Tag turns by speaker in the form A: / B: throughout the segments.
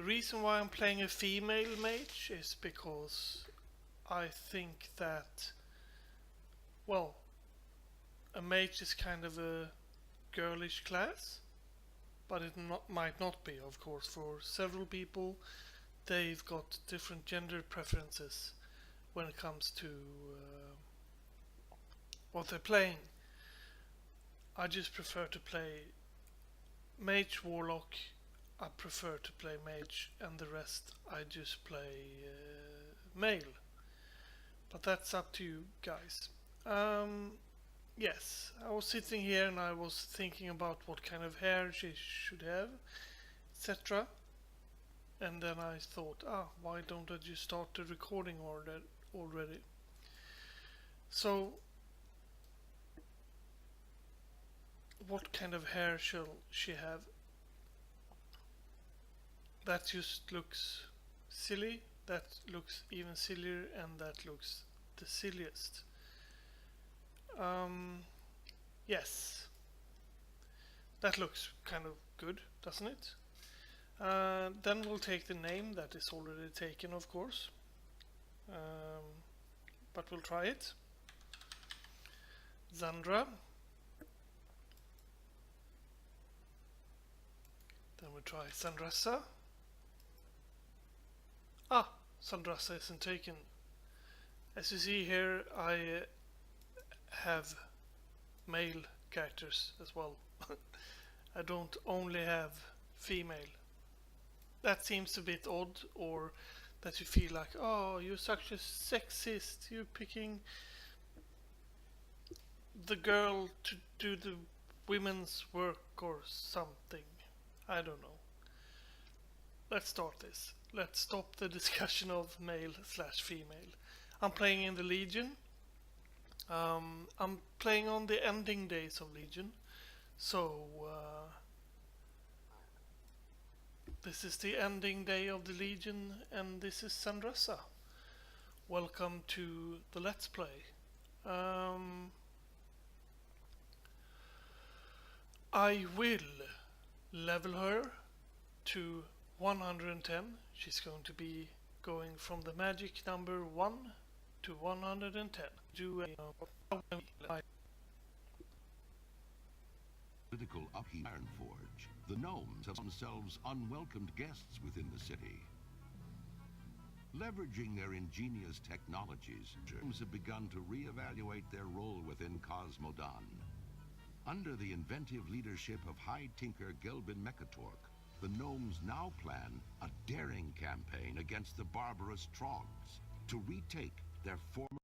A: reason why I'm playing a female mage is because I think that, well, a mage is kind of a girlish class, but it might not be, of course. For several people, they've got different gender preferences when it comes to what they're playing. I just prefer to play mage, warlock. I prefer to play mage, and the rest I just play male. But that's up to you guys. Yes, I was sitting here and I was thinking about what kind of hair she should have, etc. And then I thought, why don't I just start the recording already? So, what kind of hair shall she have? That just looks silly, that looks even sillier, and that looks the silliest. Yes, that looks kind of good, doesn't it? Then we'll take the name that is already taken, of course, but we'll try it. Zandra. Then we try Sandrasa. Sandrasa isn't taken. As you see here, I have male characters as well. I don't only have female. That seems a bit odd, or that you feel like, oh, you're such a sexist, you're picking the girl to do the women's work or something. I don't know. Let's start this. Let's stop the discussion of male/female. I'm playing in the Legion. I'm playing on the ending days of Legion. So, this is the ending day of the Legion, and this is Sandrasa. Welcome to the Let's Play. I will level her to 110. She's going to be going from the magic number 1 to 110.
B: Political upheaval Ironforge. The gnomes have themselves unwelcomed guests within the city. Leveraging their ingenious technologies, gnomes have begun to reevaluate their role within Cosmodan. Under the inventive leadership of High Tinker Gelbin Mechatork, the gnomes now plan a daring campaign against the barbarous Trogs to retake their former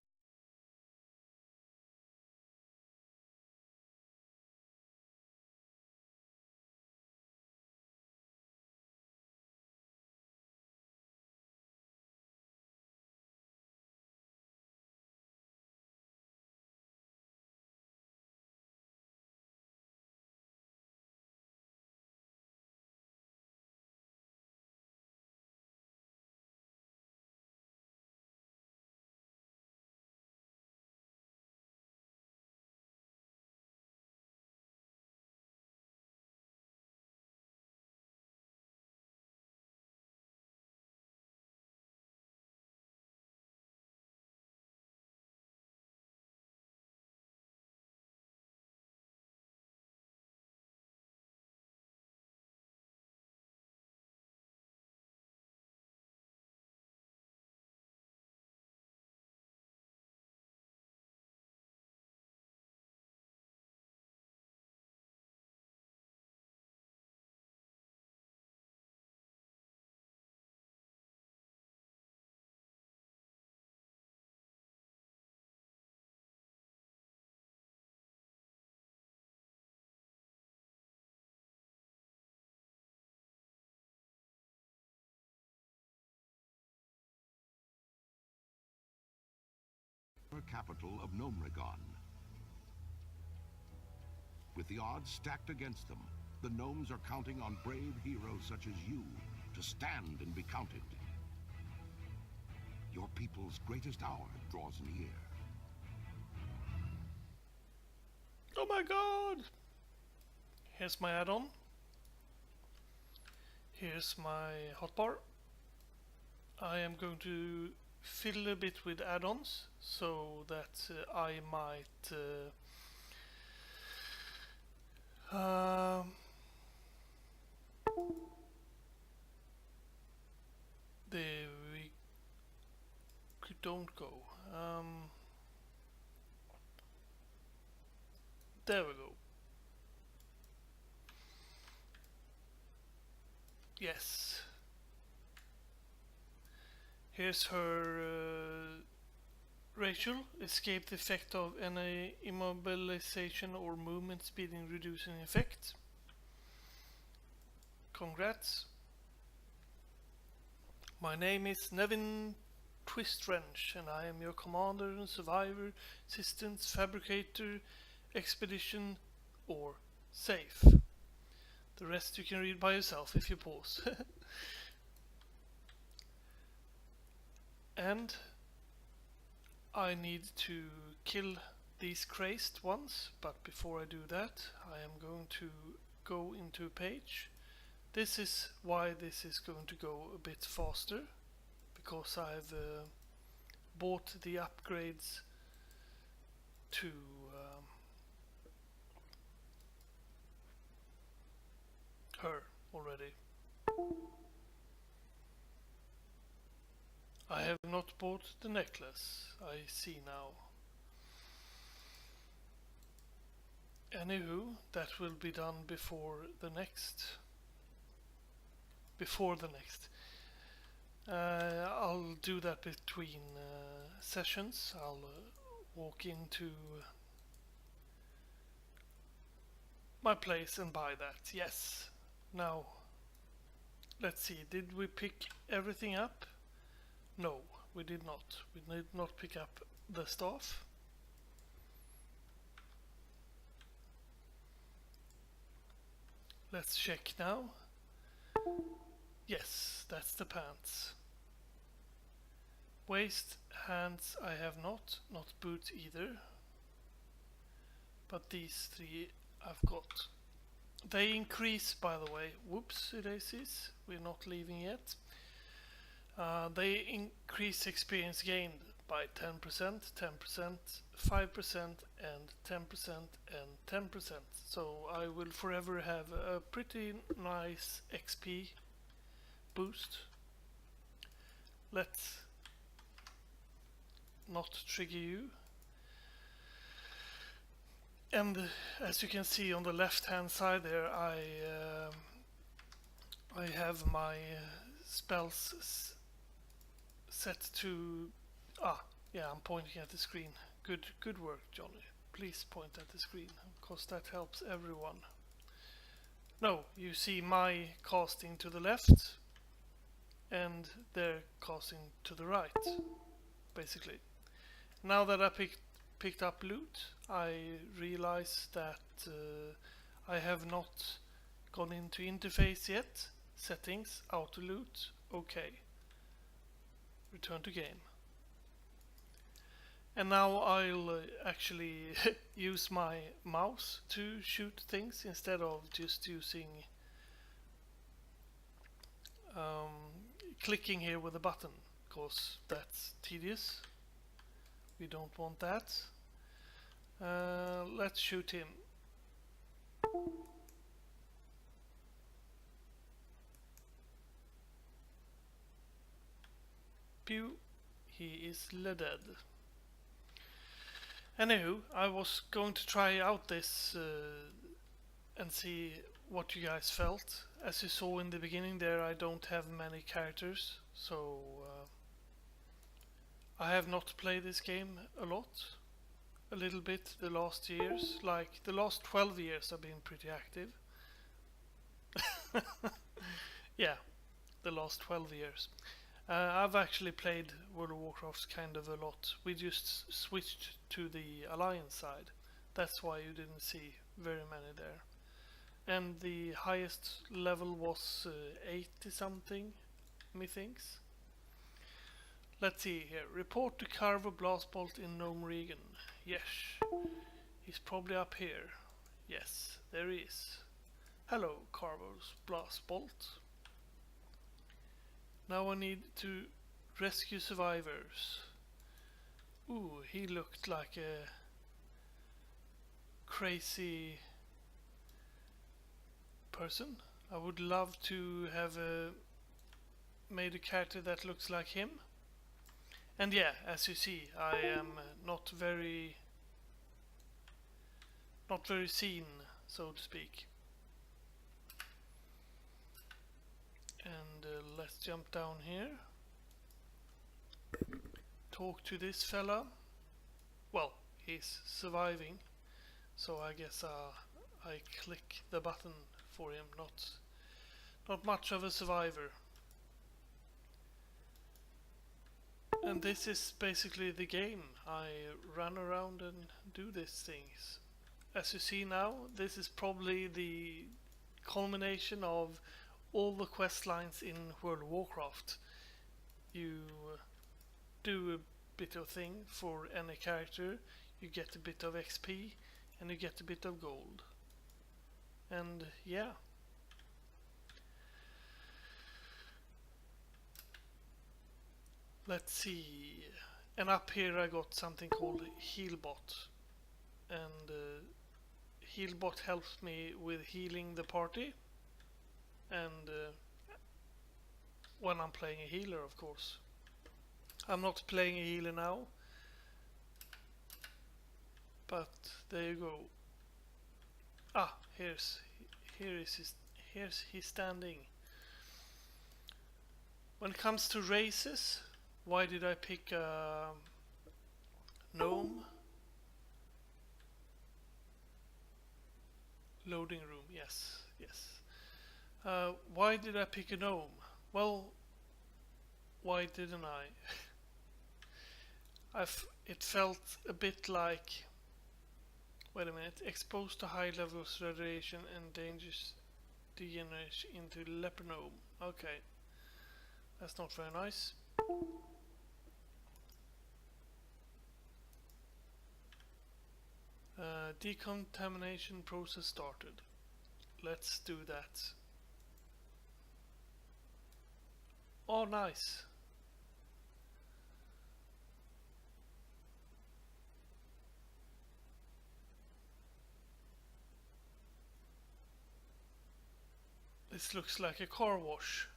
B: capital of Gnomregon. With the odds stacked against them, the gnomes are counting on brave heroes such as you to stand and be counted. Your people's greatest hour draws near.
A: Oh my god! Here's my add-on. Here's my hotbar. I am going to fiddle a bit with add-ons so that I might there we don't go. There we go. Yes. Here's her Rachel. Escape the effect of any immobilization or movement speeding reducing effect. Congrats. My name is Nevin Twistwrench and I am your commander and survivor, assistant, fabricator, expedition or safe. The rest you can read by yourself if you pause. And I need to kill these crazed ones, but before I do that I am going to go into a page. This is why this is going to go a bit faster, because I've bought the upgrades to her already. I have not bought the necklace, I see now. Anywho, that will be done before the next. I'll do that between sessions. I'll walk into my place and buy that. Yes. Now, let's see. Did we pick everything up? No, we did not. We did not pick up the staff. Let's check now. Yes, that's the pants. Waist, hands I have not boots either. But these three I've got. They increase, by the way. Whoops, daisies. We're not leaving yet. They increase experience gained by 10%, 10%, 5%, and 10%, and 10%. So I will forever have a pretty nice XP boost. Let's not trigger you. And as you can see on the left hand side there, I have my spells set to yeah, I'm pointing at the screen. Good work, Johnny. Please point at the screen, because that helps everyone. No, you see my casting to the left and they're casting to the right, basically. Now that I picked up loot, I realize that I have not gone into interface yet. Settings, auto loot, okay. Return to game. And now I'll actually use my mouse to shoot things instead of just using clicking here with a button, because that's tedious. We don't want that. Let's shoot him. Pew, he is dead. Anywho, I was going to try out this and see what you guys felt. As you saw in the beginning there, I don't have many characters, so I have not played this game a lot. A little bit the last years, like the last 12 years I've been pretty active. Yeah, the last 12 years. I've actually played World of Warcraft kind of a lot. We just switched to the Alliance side. That's why you didn't see very many there. And the highest level was 80 something, methinks. Let's see here. Report to Carver Blastbolt in Gnome Regan. Yes. He's probably up here. Yes, there he is. Hello, Carver's Blastbolt. Now I need to rescue survivors. Ooh, he looked like a crazy person. I would love to have made a character that looks like him. And yeah, as you see, I am not very seen, so to speak. And let's jump down here. Talk to this fella. Well, he's surviving, so I guess I click the button for him. Not much of a survivor. And this is basically the game. I run around and do these things. As you see now, this is probably the culmination of all the quest lines in World of Warcraft. You do a bit of thing for any character, you get a bit of XP, and you get a bit of gold. And yeah. Let's see. And up here I got something called Healbot. And Healbot helps me with healing the party. And when I'm playing a healer, of course. I'm not playing a healer now. But there you go. Ah, here's he standing. When it comes to races, why did I pick a gnome? Loading room, yes. Why did I pick a gnome? Well, why didn't I? It felt a bit like, wait a minute, exposed to high levels of radiation and dangerous degeneration into leper gnome. Okay, that's not very nice. Decontamination process started. Let's do that. Oh, nice. This looks like a car wash.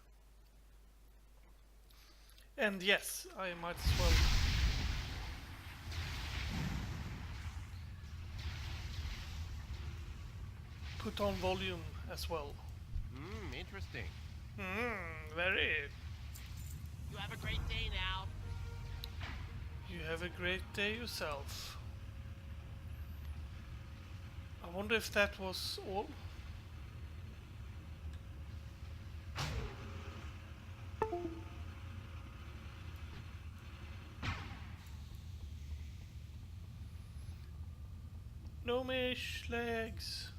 A: And yes, I might as well put on volume as well.
C: Interesting.
A: Very.
C: You have a great day now.
A: You have a great day yourself. I wonder if that was all. Gnomish legs.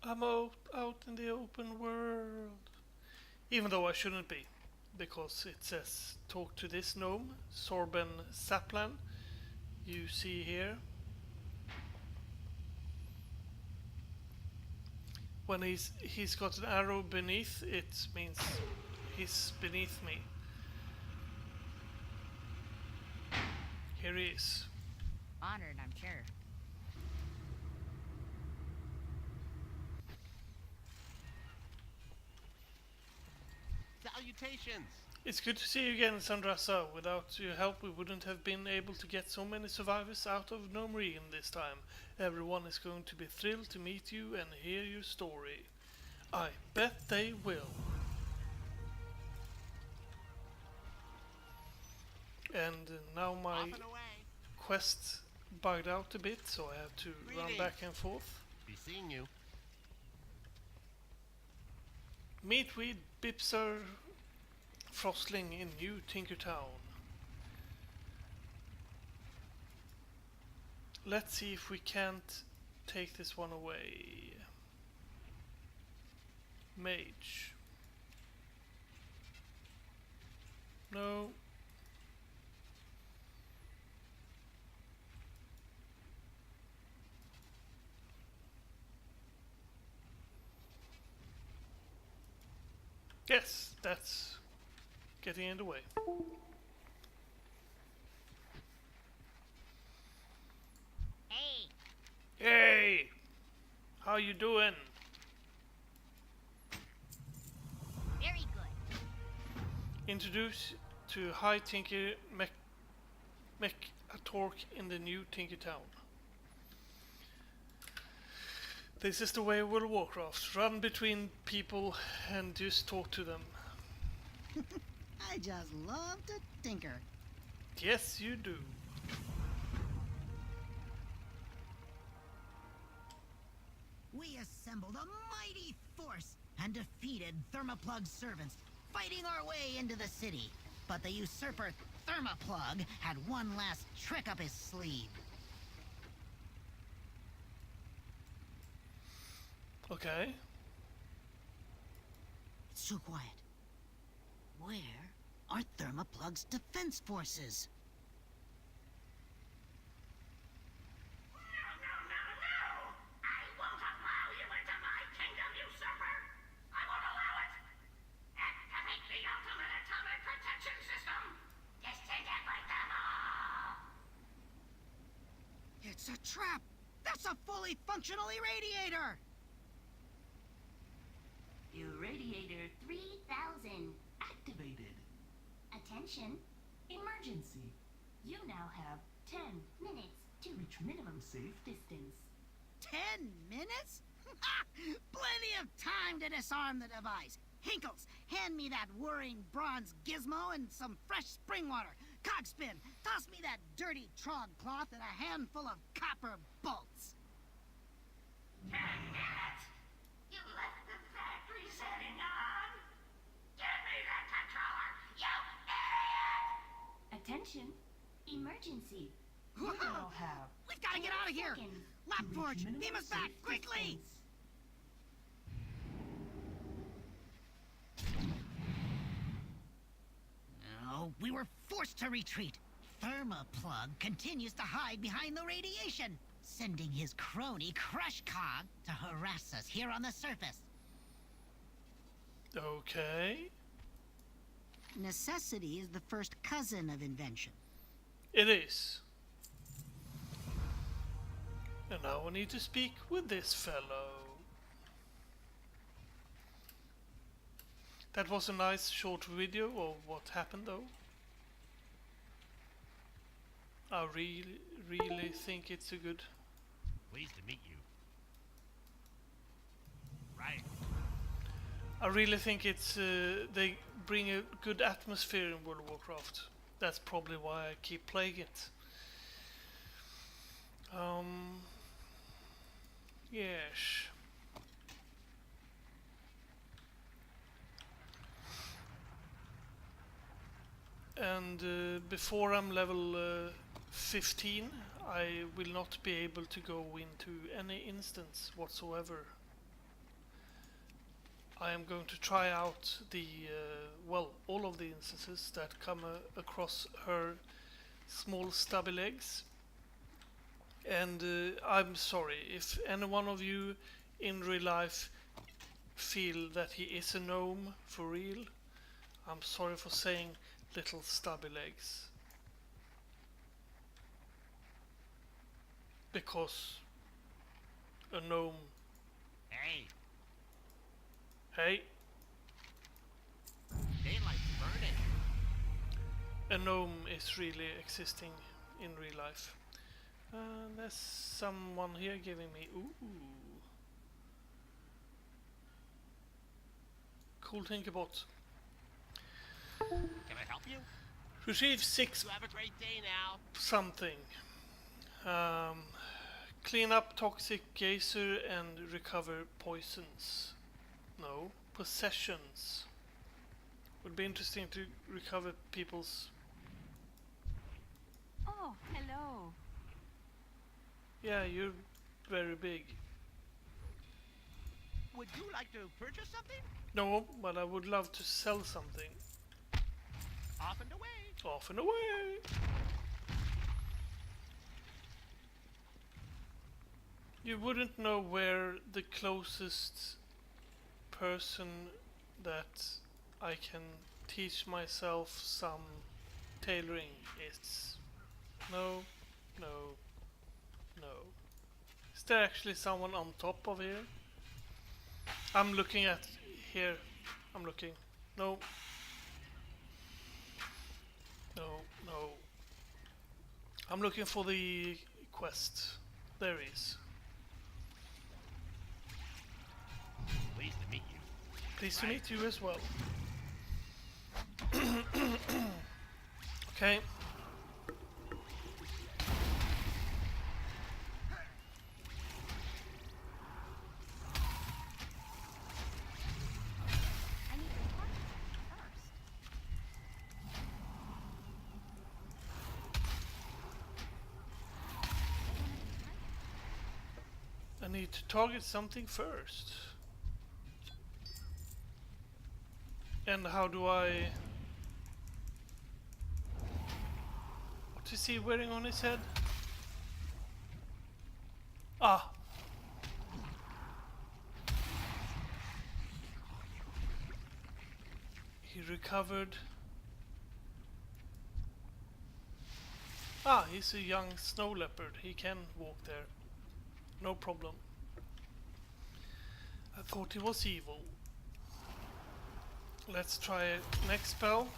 A: I'm out in the open world. Even though I shouldn't be, because it says talk to this gnome, Sorben Saplan. You see here. When he's got an arrow beneath, it means he's beneath me. Here he is.
D: Honored, I'm sure.
C: Salutations!
A: It's good to see you again, Sandrasa. Without your help, we wouldn't have been able to get so many survivors out of Gnomery in this time. Everyone is going to be thrilled to meet you and hear your story. I bet they will. And now my quest bugged out a bit, so I have to run back and forth.
C: Be seeing you.
A: Meet with Bipser Frostling in New Tinkertown. Let's see if we can't take this one away. Mage. No. Yes, that's getting in the way.
D: Hey,
A: Hey! How you doing?
D: very good.
A: Introduce to High Tinker Mech-a-Torque in the new Tinker Town. This is the way of World of Warcraft. Run between people and just talk to them.
E: I just love to tinker.
A: Yes, you do.
E: We assembled a mighty force and defeated Thermoplug's servants, fighting our way into the city. But the usurper Thermoplug had one last trick up his sleeve.
A: Okay.
E: It's so quiet. Where are Thermoplug's defense forces? It's a trap! That's a fully functional irradiator!
F: Irradiator 3000 activated. Attention, emergency. You now have 10 minutes to reach minimum safe distance.
E: 10 minutes? Plenty of time to disarm the device. Hinkles, hand me that whirring bronze gizmo and some fresh spring water. Cogspin, toss me that dirty trog cloth and a handful of copper bolts.
F: 10 minutes? You left the factory setting on? Give me that controller, you idiot! Attention, emergency. You now have
E: We've got to get out of here!
F: seconds
E: Lapforge,
F: to reach
E: beam us
F: minimum
E: back,
F: safe
E: quickly!
F: distance.
E: No, we were forced to retreat. Thermoplug continues to hide behind the radiation, sending his crony Crushcog to harass us here on the surface.
A: Okay.
E: Necessity is the first cousin of invention.
A: It is. And now I need to speak with this fellow. That was a nice short video of what happened though. I really think it's a good...
C: Pleased to meet you. Right.
A: I really think it's they bring a good atmosphere in World of Warcraft. That's probably why I keep playing it. Yes. And before I'm level 15, I will not be able to go into any instance whatsoever. I am going to try out the, well, all of the instances that come across her small stubby legs. And I'm sorry, if any one of you in real life feel that he is a gnome for real, I'm sorry for saying little stubby legs. Because a gnome...
C: Hey,
A: Hey,
C: daylight's burning.
A: a gnome is really existing in real life. There's someone here giving me... Ooh. Cool Tinkerbot.
C: Can I help you?
A: Receive 6
C: You have a great day now.
A: something. Clean up toxic geyser and recover poisons. No, possessions. Would be interesting to recover people's...
G: Oh, hello.
A: Yeah, you're very big.
C: Would you like to purchase something?
A: No, but I would love to sell something.
C: Off and away.
A: Off and away! You wouldn't know where the closest person that I can teach myself some tailoring. It's no, no, no. Is there actually someone on top of here? I'm looking at here. I'm looking. No. No, no. I'm looking for the quest. There he is.
C: Pleased to meet you.
A: Pleased to meet you as well. Okay.
E: I need to talk first.
A: I need to target something first. And how do I... What is he wearing on his head? Ah! He recovered. Ah, he's a young snow leopard. He can walk there. No problem. I thought he was evil. Let's try next spell.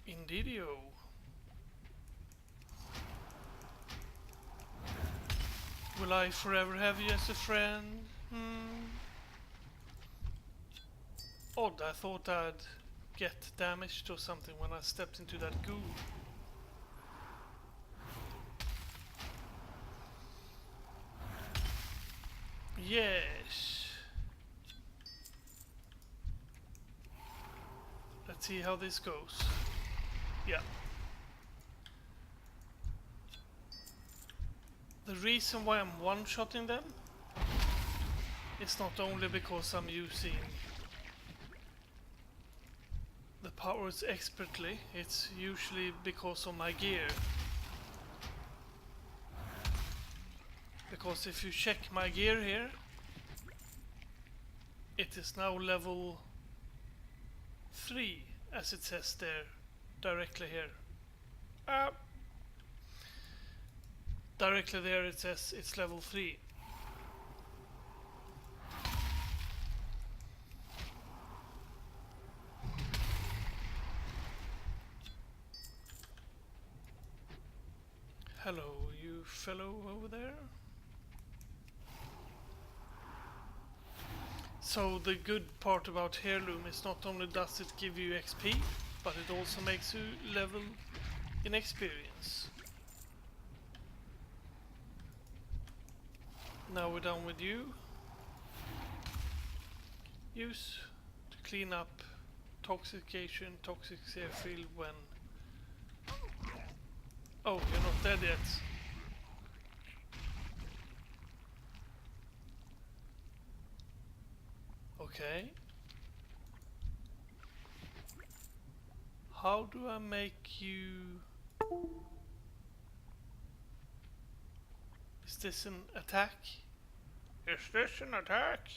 A: Indeedio. Will I forever have you as a friend? Odd, I thought I'd get damaged or something when I stepped into that goo. Yes. Let's see how this goes. Yeah. The reason why I'm one-shotting them is not only because I'm using the powers expertly, it's usually because of my gear. Because if you check my gear here, it is now level 3, as it says there, directly here. Directly there it says it's level 3. Hello, you fellow over there. So the good part about Heirloom is not only does it give you XP, but it also makes you level in experience. Now we're done with you. Use to clean up toxic airfield when... Oh, you're not dead yet. Okay. How do I make you... Is this an attack? Is this an attack?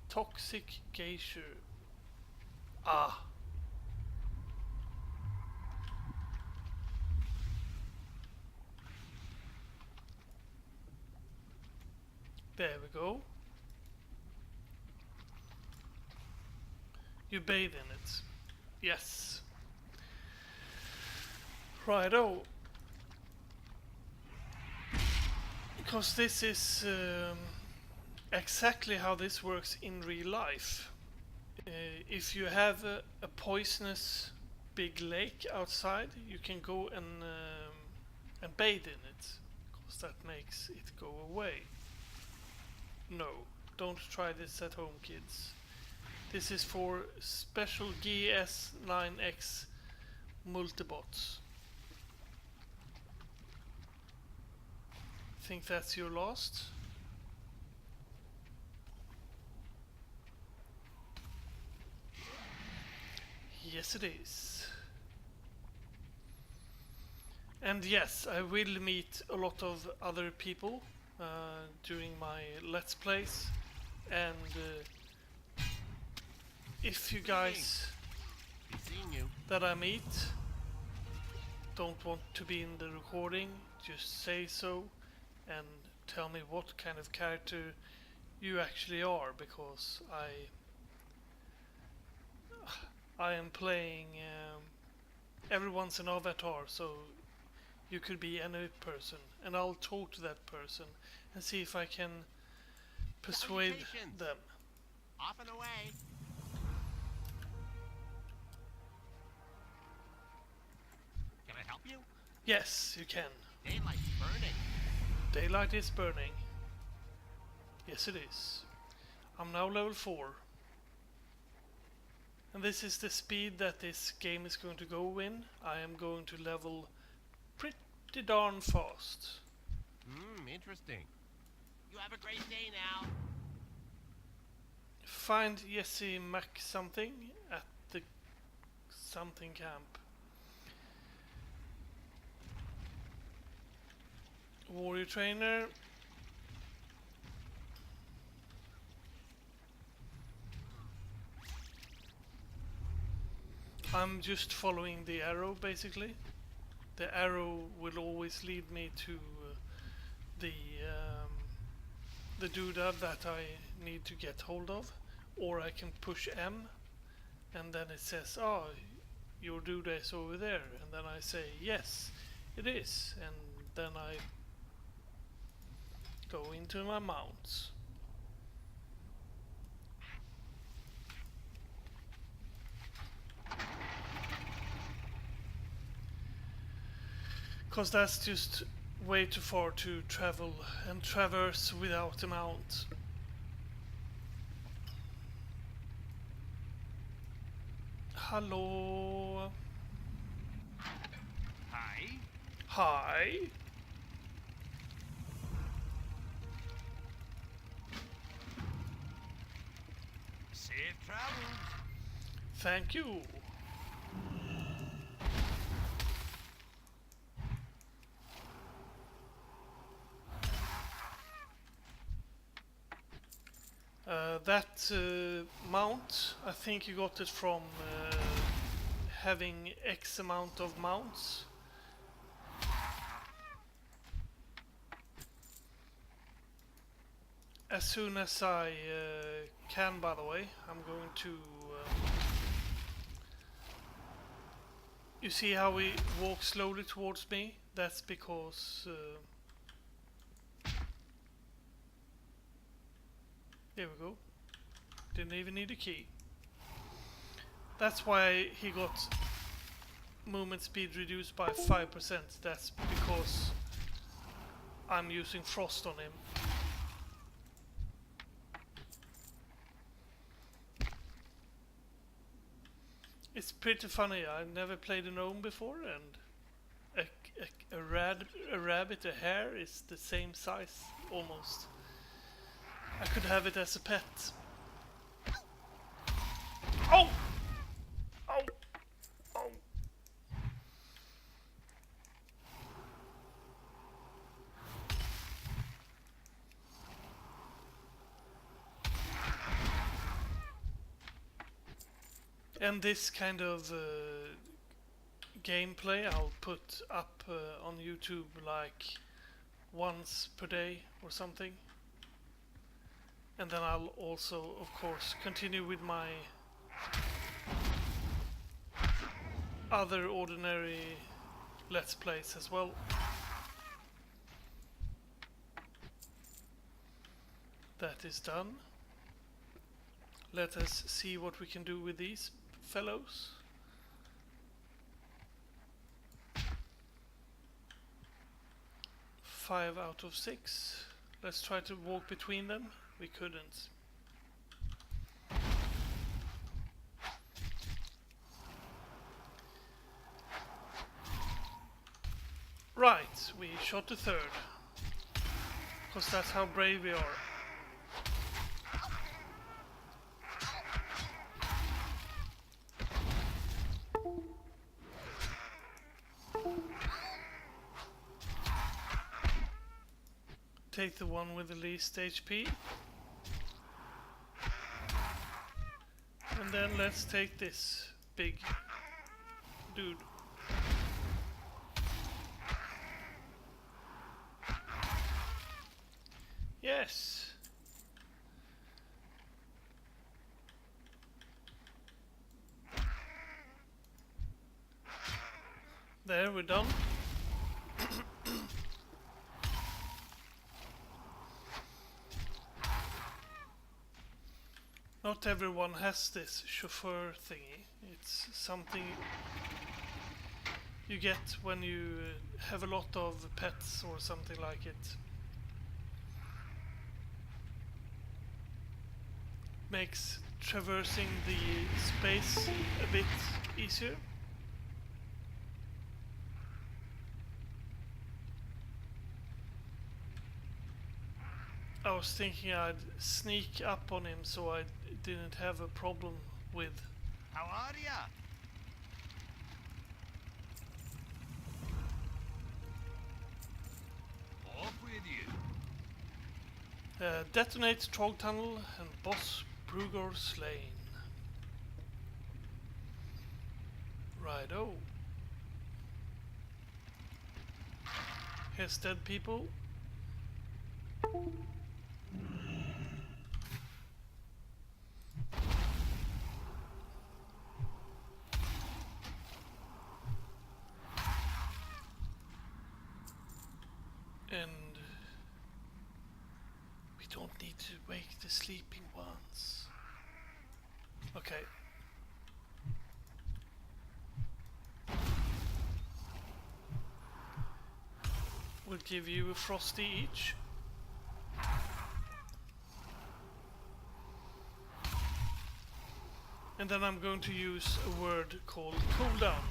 A: Toxic geisha. Ah. There we go. You bathe in it. Yes. Righto. Because this is exactly how this works in real life. If you have a poisonous big lake outside, you can go and bathe in it, because that makes it go away. No, don't try this at home, kids. This is for special GS9X multibots. Think that's your last? Yes, it is. And yes, I will meet a lot of other people during my Let's Plays, and if you guys
C: Be seeing you.
A: that I meet don't want to be in the recording, just say so and tell me what kind of character you actually are, because I am playing everyone's an avatar, so you could be any person, and I'll talk to that person and see if I can persuade
C: Salutations.
A: them.
C: Off and away. Can I help you?
A: Yes, you can.
C: Daylight's burning.
A: Daylight is burning. Yes, it is. I'm now level 4. And this is the speed that this game is going to go in. I am going to level pretty darn fast.
C: Interesting. You have a great day now.
A: Find Jesse Mac something at the something camp. Warrior trainer. I'm just following the arrow, basically. The arrow will always lead me to the doodad that I need to get hold of, or I can push M, and then it says, "Oh, your doodad is over there," and then I say, "Yes, it is," and then I go into my mounts. Because that's just way too far to travel and traverse without a mount. Hello.
C: Hi.
A: Hi.
C: Safe travels.
A: Thank you. That mount, I think you got it from having X amount of mounts. As soon as I can, by the way, I'm going to... you see how he walks slowly towards me? That's because... there we go. Didn't even need a key. That's why he got movement speed reduced by 5%. That's because I'm using frost on him. It's pretty funny. I've never played a gnome before, and a rabbit, a hare is the same size almost. I could have it as a pet. Oh! Oh! Oh! And this kind of gameplay I'll put up on YouTube like once per day or something. And then I'll also, of course, continue with my other ordinary Let's Plays as well. That is done. Let us see what we can do with these fellows. 5 out of 6. Let's try to walk between them. We couldn't. Right, we shot the third. Because that's how brave we are. take the one with the least HP. And then let's take this big dude. Yes. There, we're done. Not everyone has this chauffeur thingy. It's something you get when you have a lot of pets or something like it. Makes traversing the space a bit easier. I was thinking I'd sneak up on him so I didn't have a problem with.
C: How are ya? Off with you.
A: Detonate Trog Tunnel and Boss Brugor slain. Righto. Here's dead people. And we don't need to wake the sleeping ones. Okay. We'll give you a frosty each. And then I'm going to use a word called cooldown.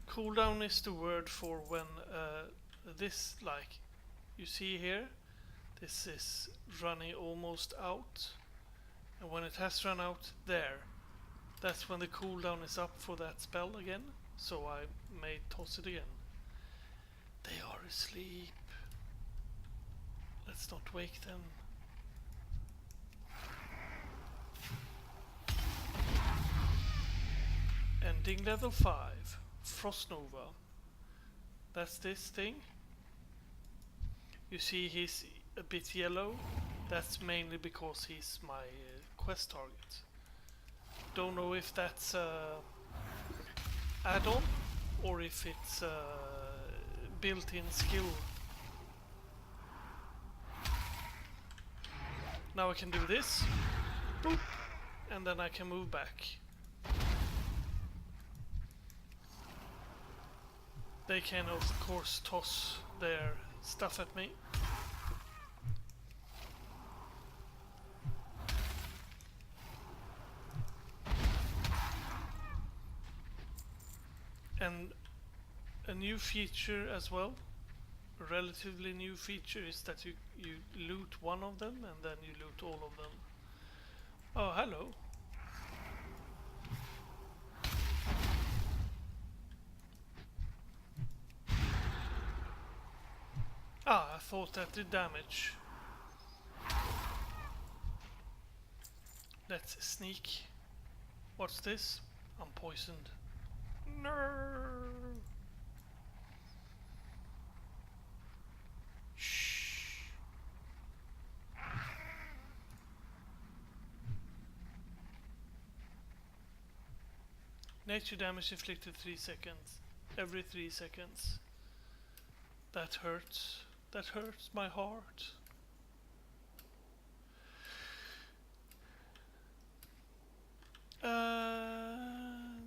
A: Cooldown is the word for when this, like you see here, this is running almost out. And when it has run out there, that's when the cooldown is up for that spell again. So I may toss it again. They are asleep. Let's not wake them. Ending level 5, Frost Nova. That's this thing. You see he's a bit yellow. That's mainly because he's my quest target. Don't know if that's add-on or if it's built-in skill. Now I can do this, boop, and then I can move back. They can of course toss their stuff at me. And a new feature as well, a relatively new feature, is that you loot one of them and then you loot all of them. Oh, hello. Ah, I thought that did damage. Let's sneak. What's this? I'm poisoned. No. Shh. Nature damage inflicted 3 seconds. Every 3 seconds. That hurts. That hurts my heart.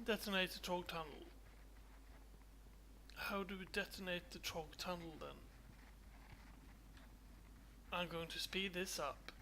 A: Detonate the Trog Tunnel. How do we detonate the Trog Tunnel then? I'm going to speed this up.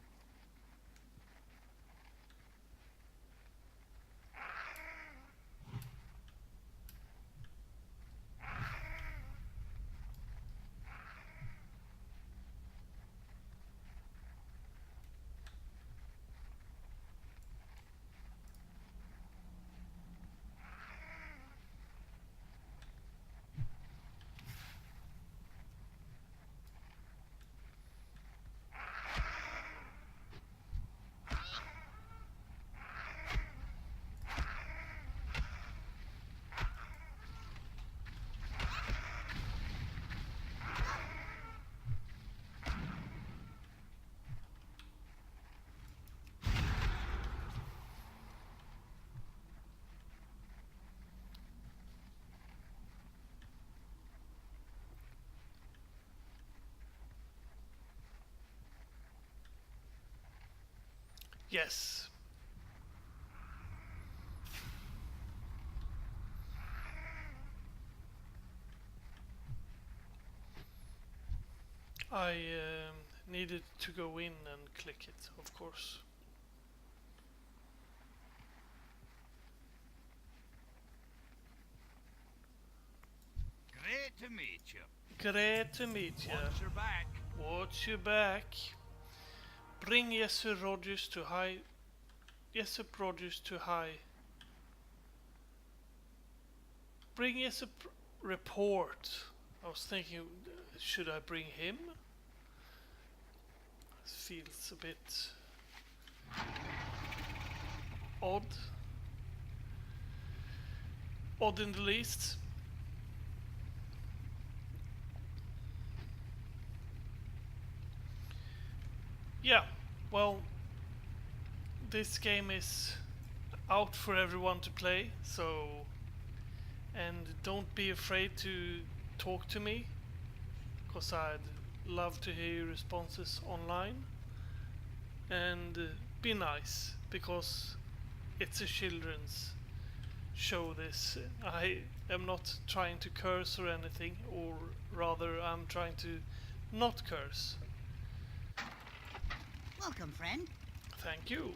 A: Yes. I needed to go in and click it, of course.
G: Great to meet you.
A: Great to meet you.
G: Watch your back.
A: Watch your back. Bring Jesse Rogers to high. Jesse Rogers to high. Bring Jesse report. I was thinking, should I bring him? This feels a bit odd. Odd in the least. Yeah, well, this game is out for everyone to play, so, and don't be afraid to talk to me, because I'd love to hear your responses online, and be nice, because it's a children's show. This, I am not trying to curse or anything, or rather I'm trying to not curse.
E: Welcome, friend.
A: Thank you.